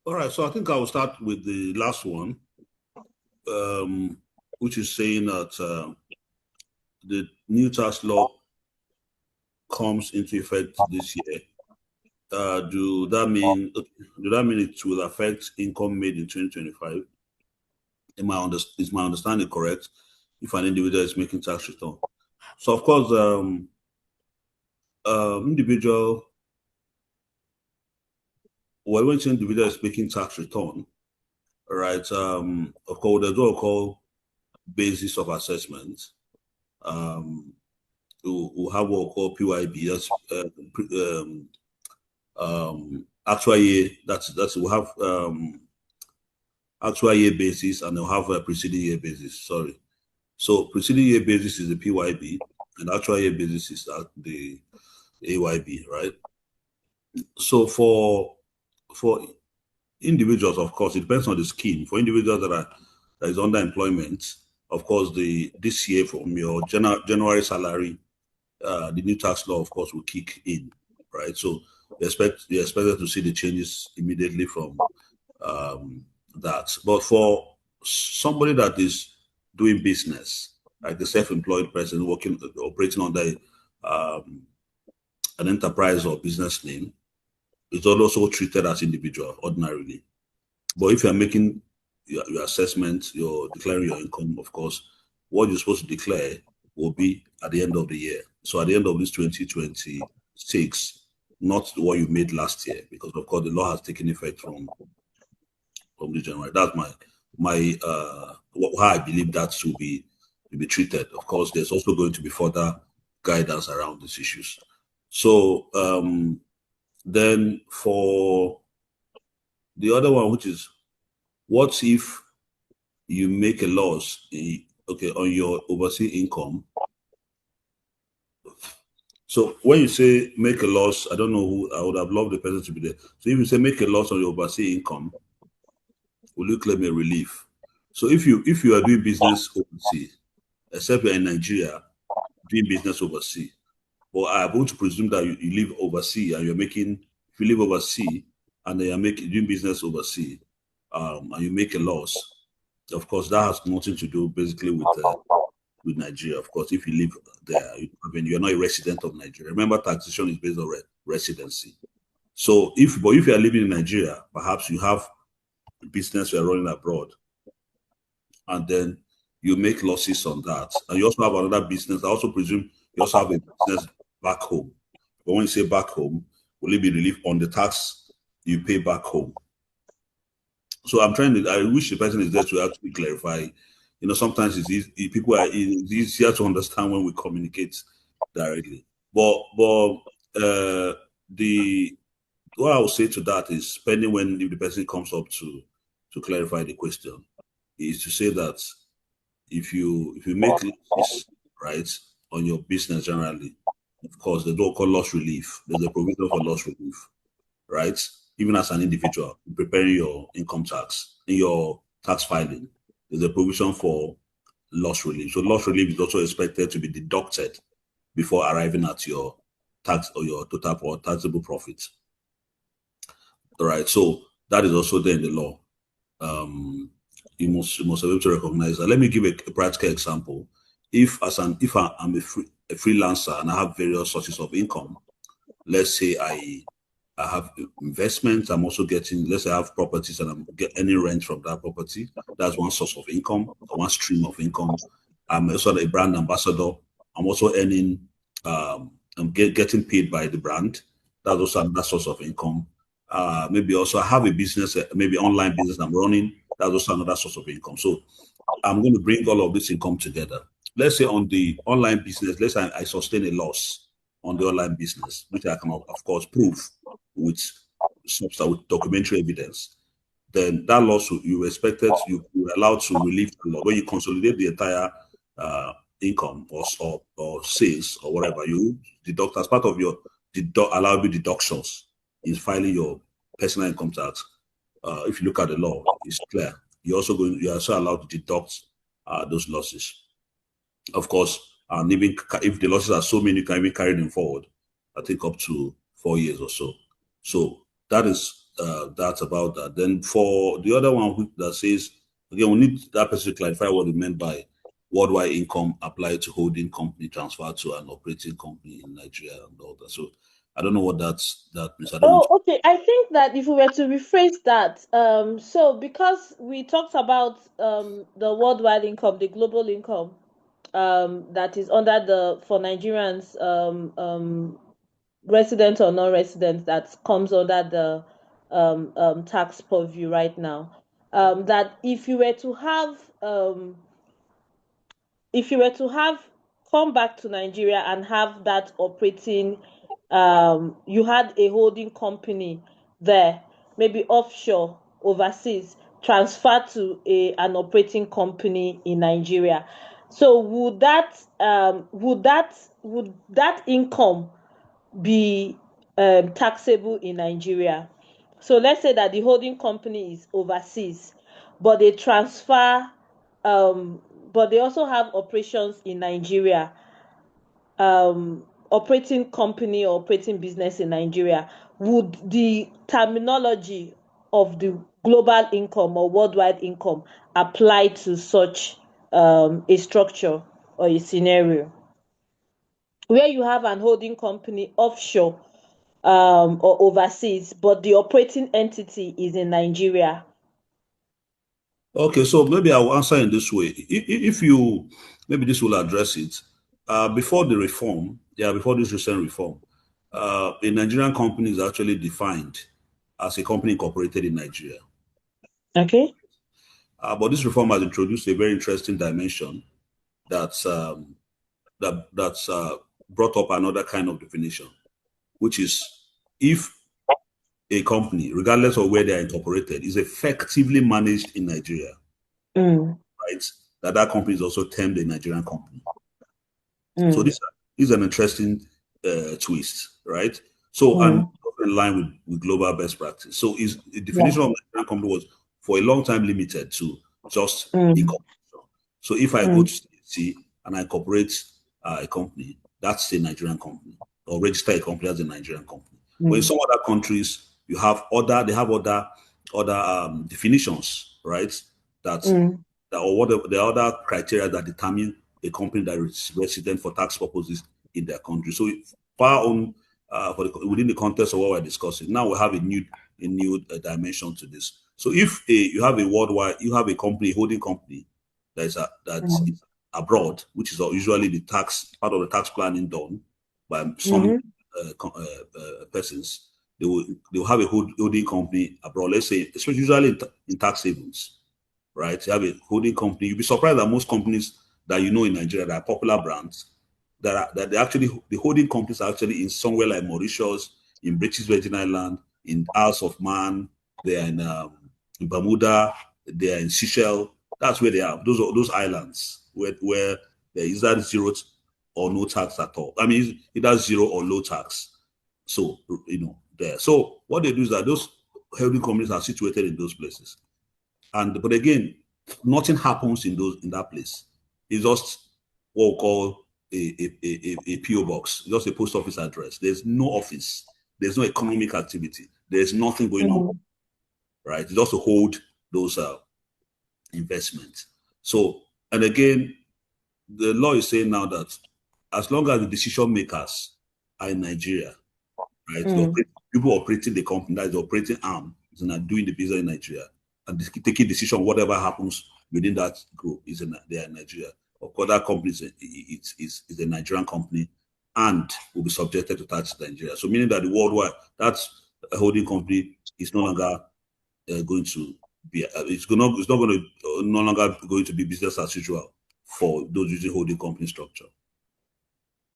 All right, so I think I will start with the last one, um, which is saying that the new tax law comes into effect this year. Do that mean it will affect income made in 2025? Is my understanding correct? If an individual is making tax return, so of course, individual. Well, when the individual is making tax return, right? Of course, there's what we call basis of assessment. Um, we have what we call PYB. That's actual year. That's we have actual year basis, and they'll have a preceding year basis. Sorry. So preceding year basis is the PYB, and actual year basis is the AYB, right? So for individuals, of course, it depends on the scheme. For individuals that is under employment, of course, this year from your January salary, the new tax law, of course, will kick in, right? So you expected to see the changes immediately from that. But for somebody that is doing business, like a self-employed person operating under um, an enterprise or business name, it's also treated as individual ordinarily. But if you're making your assessment, you're declaring your income, of course, what you're supposed to declare will be at the end of the year. So at the end of this 2026, not what you made last year, because of course the law has taken effect from the January. That's my how I believe that should be treated. Of course, there's also going to be further guidance around these issues. So then for the other one, which is what if you make a loss on your overseas income? So when you say make a loss, I don't know who I would have loved the person to be there. So if you say make a loss on your overseas income, will you claim a relief? So if you are doing business overseas, except you're in Nigeria doing business overseas, but I am going to presume that you live overseas and if you live overseas and then you're doing business overseas, and you make a loss, of course, that has nothing to do basically with Nigeria. Of course, if you live there, you're not a resident of Nigeria. Remember, taxation is based on residency. So if you are living in Nigeria, perhaps you have a business you're running abroad, and then you make losses on that, and you also have another business. I also presume you also have a business back home. But when you say back home, will it be relief on the tax you pay back home? So I wish the person is there to actually clarify. Sometimes it's easier to understand when we communicate directly. But the what I will say to that is, pending if the person comes up to clarify the question, is to say that if you make losses, right, on your business generally, of course, they don't call loss relief. There's a provision for loss relief, right? Even as an individual preparing your income tax in your tax filing, there's a provision for loss relief. So loss relief is also expected to be deducted before arriving at your tax or your total or taxable profit. All right. So that is also there in the law. You must be able to recognize that. Let me give a practical example. If I'm a freelancer and I have various sources of income, let's say I have investments. I'm also getting, let's say I have properties and I'm getting rent from that property. That's one source of income, one stream of income. I'm also a brand ambassador. I'm also earning, I'm getting paid by the brand. That's also another source of income. Maybe also I have a business, maybe online business I'm running. That's also another source of income. So I'm going to bring all of this income together. Let's say on the online business, let's say I sustain a loss on the online business, which I can of course prove with documentary evidence. Then that loss you were allowed to relieve the loss when you consolidate the entire income or sales or whatever. You deduct as part of your allowable deductions in filing your personal income tax. If you look at the law, it's clear. You're also allowed to deduct those losses. Of course, and even if the losses are so many, you can even carry them forward. I think up to 4 years or so. So that is that's about that. Then for the other one that says, again, we need that person to clarify what he meant by worldwide income applied to holding company transferred to an operating company in Nigeria and all that. So I don't know what that means. I don't want Oh, to. okay. I think that if we were to rephrase that, so because we talked about the worldwide income, the global income, that is under the for Nigerians, resident or non-resident, that comes under the tax purview right now. That if you were to have come back to Nigeria and have that operating, you had a holding company there, maybe offshore, overseas, transferred to an operating company in Nigeria. So would that income be taxable in Nigeria? So let's say that the holding company is overseas, but they transfer, um, but they also have operations in Nigeria, operating company or operating business in Nigeria. Would the terminology of the global income or worldwide income apply to such a structure or a scenario where you have an holding company offshore, or overseas, but the operating entity is in Nigeria? Okay, so maybe I'll answer in this way. If you maybe this will address it. Before the reform, yeah, before this recent reform, a Nigerian company is actually defined as a company incorporated in Nigeria. Okay. But this reform has introduced a very interesting dimension that's that's brought up another kind of definition, which is if a company, regardless of where they are incorporated, is effectively managed in Nigeria, Mm, right? That company is also termed a Nigerian company. So mm, this is an interesting twist, right? So and mm. in line with global best practice. So is the Yeah. definition of Nigerian company was for a long time limited to just Mm, incorporation. So if I go to mm, CAC and I incorporate a company, that's a Nigerian company, or register a company as a Nigerian company. But in mm, some other countries, they have other definitions, right? That mm, or what the other criteria that determine a company that is resident for tax purposes in their country. So far on within the context of what we're discussing, now we have a new dimension to this. So if you have a worldwide, you have a company, holding company that mm, is abroad, which is usually the tax part of the tax planning done by some mhm, persons. They will have a holding company abroad. Let's say, especially usually in tax havens, right? You have a holding company. You'll be surprised that most companies that you know in Nigeria that are popular brands that they actually the holding companies are actually in somewhere like Mauritius, in British Virgin Island, in Isles of Man, they are in Bermuda, they are in Seychelles. That's where they are. Those islands where there is that zero or no tax at all. I mean, either zero or low tax. So there. So what they do is that those holding companies are situated in those places. And but again, nothing happens in that place. It's just what we call a PO box, just a post office address. There's no office. There's no economic activity. There's nothing going on, mm, right? It's just to hold those investments. So, and again, the law is saying now that as long as the decision makers are in Nigeria, right? mm, People operating the company, that is the operating arm, is not doing the business in Nigeria, and taking decision whatever happens within that group they are in Nigeria. Of course, that company is a Nigerian company and will be subjected to tax in Nigeria. So meaning that the worldwide that's a holding company is no longer going to be it's not going to no longer going to be business as usual for those using holding company structure.